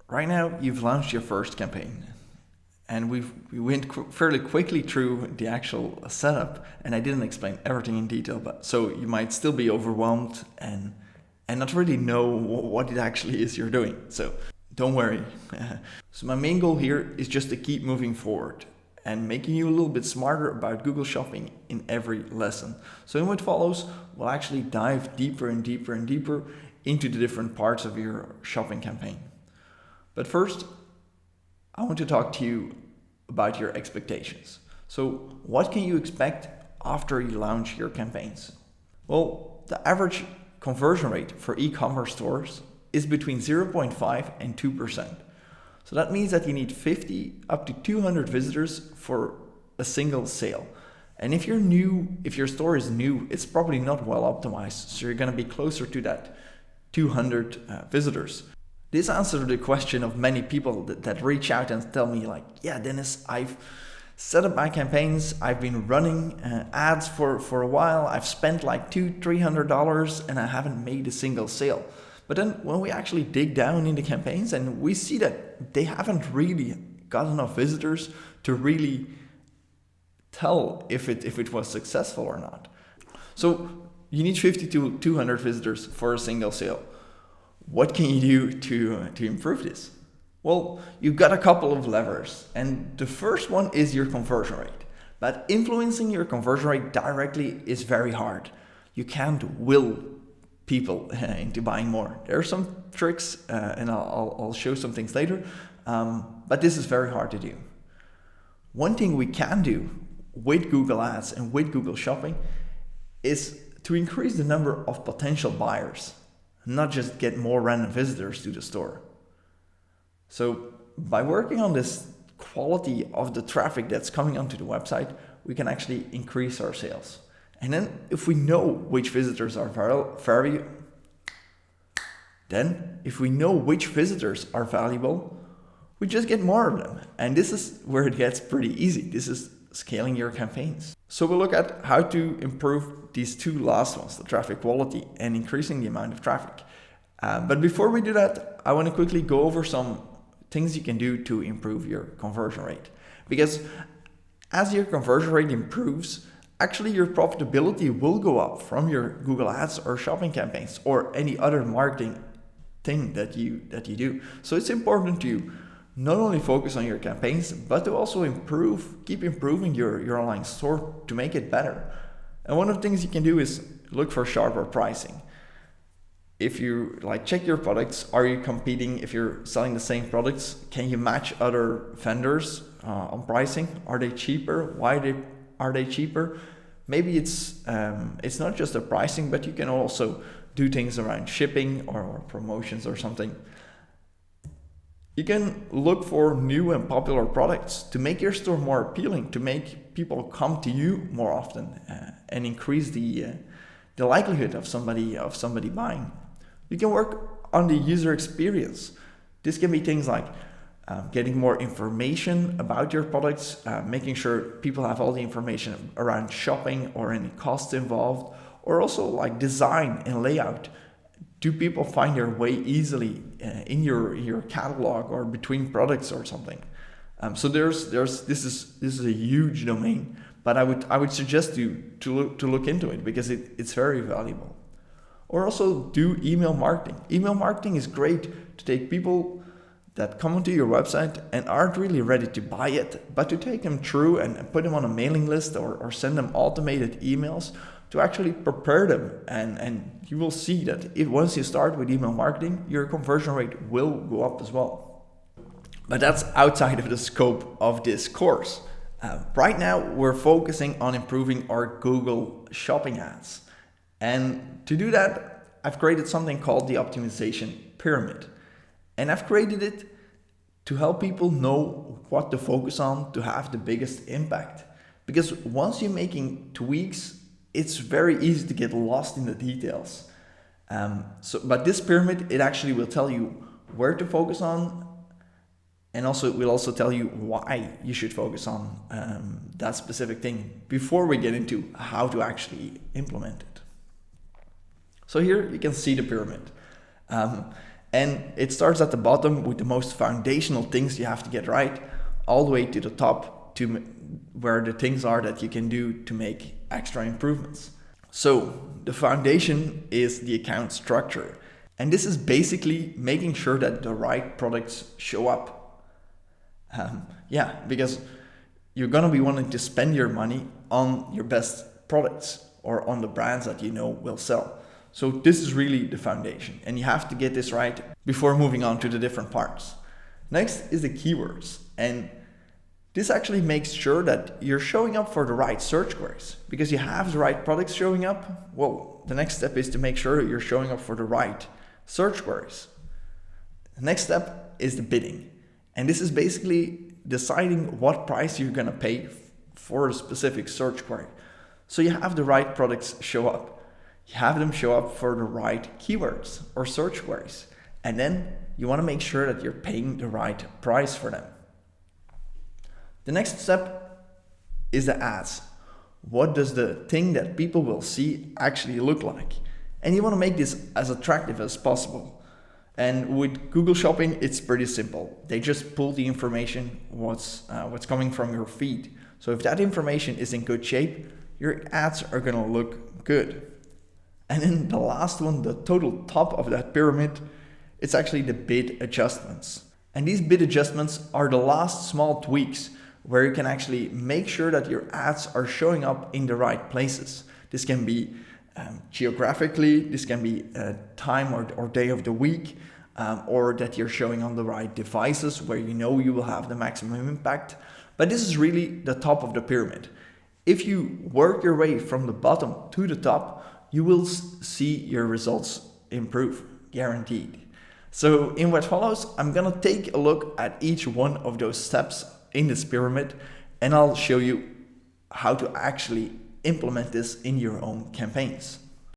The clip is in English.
right now you've launched your first campaign, and we went fairly quickly through the actual setup, and I didn't explain everything in detail, but so you might still be overwhelmed and not really know what it actually is you're doing. So don't worry. So my main goal here is just to keep moving forward and making you a little bit smarter about Google Shopping in every lesson. So in what follows, we'll actually dive deeper and deeper and deeper into the different parts of your shopping campaign. But first, I want to talk to you about your expectations. So what can you expect after you launch your campaigns? Well, the average conversion rate for e-commerce stores is between 0.5 and 2%. So that means that you need 50 up to 200 visitors for a single sale. And if your store is new, it's probably not well optimized. So you're going to be closer to that 200 visitors. This answers the question of many people that reach out and tell me like, yeah, Dennis, I've set up my campaigns. I've been running ads for a while. I've spent like $200-300 and I haven't made a single sale. But then when we actually dig down in the campaigns and we see that they haven't really got enough visitors to really tell if it was successful or not. So you need 50 to 200 visitors for a single sale. What can you do to improve this? Well, you've got a couple of levers, and the first one is your conversion rate. But influencing your conversion rate directly is very hard. You can't will people into buying more. There are some tricks, and I'll show some things later, but this is very hard to do. One thing we can do with Google Ads and with Google Shopping is to increase the number of potential buyers, not just get more random visitors to the store. So by working on this quality of the traffic that's coming onto the website, we can actually increase our sales. And then if we know which visitors are valuable, we just get more of them. And this is where it gets pretty easy. This is scaling your campaigns. So we'll look at how to improve these two last ones, the traffic quality and increasing the amount of traffic. But before we do that, I want to quickly go over some things you can do to improve your conversion rate. Because as your conversion rate improves, actually your profitability will go up from your Google Ads or shopping campaigns or any other marketing thing that you do. So it's important to not only focus on your campaigns, but to also keep improving your online store to make it better. And one of the things you can do is look for sharper pricing. If you check your products, are you competing? If you're selling the same products, can you match other vendors on pricing? Are they cheaper? Why are they cheaper? Maybe it's not just the pricing, but you can also do things around shipping or promotions or something. You can look for new and popular products to make your store more appealing, to make people come to you more often and increase the likelihood of somebody buying. You can work on the user experience. This can be things like getting more information about your products, making sure people have all the information around shopping or any costs involved, or also like design and layout. Do people find their way easily in your catalog or between products or something? So this is a huge domain, but I would suggest you to look into it because it's very valuable. Or also do email marketing. Email marketing is great to take people that come onto your website and aren't really ready to buy it, but to take them through and put them on a mailing list or send them automated emails to actually prepare them. And you will see that once you start with email marketing, your conversion rate will go up as well. But that's outside of the scope of this course. Right now, we're focusing on improving our Google Shopping ads. And to do that, I've created something called the optimization pyramid. And I've created it to help people know what to focus on to have the biggest impact. Because once you're making tweaks, it's very easy to get lost in the details. But this pyramid, it actually will tell you where to focus on, and also it will also tell you why you should focus on that specific thing before we get into how to actually implement it. So here you can see the pyramid. And it starts at the bottom with the most foundational things you have to get right, all the way to the top to where the things are that you can do to make extra improvements. So the foundation is the account structure. And this is basically making sure that the right products show up. Because you're going to be wanting to spend your money on your best products or on the brands that you know will sell. So this is really the foundation, and you have to get this right before moving on to the different parts. Next is the keywords, and this actually makes sure that you're showing up for the right search queries. Because you have the right products showing up, well, the next step is to make sure you're showing up for the right search queries. The next step is the bidding, and this is basically deciding what price you're going to pay for a specific search query. So you have the right products show up. You have them show up for the right keywords or search queries. And then you want to make sure that you're paying the right price for them. The next step is the ads. What does the thing that people will see actually look like? And you want to make this as attractive as possible. And with Google Shopping, it's pretty simple. They just pull the information, what's coming from your feed. So if that information is in good shape, your ads are going to look good. And then the last one, the total top of that pyramid, it's actually the bid adjustments. And these bid adjustments are the last small tweaks where you can actually make sure that your ads are showing up in the right places. This can be geographically, this can be time or day of the week, or that you're showing on the right devices where you know you will have the maximum impact. But this is really the top of the pyramid. If you work your way from the bottom to the top, you will see your results improve, guaranteed. So in what follows, I'm gonna take a look at each one of those steps in this pyramid, and I'll show you how to actually implement this in your own campaigns.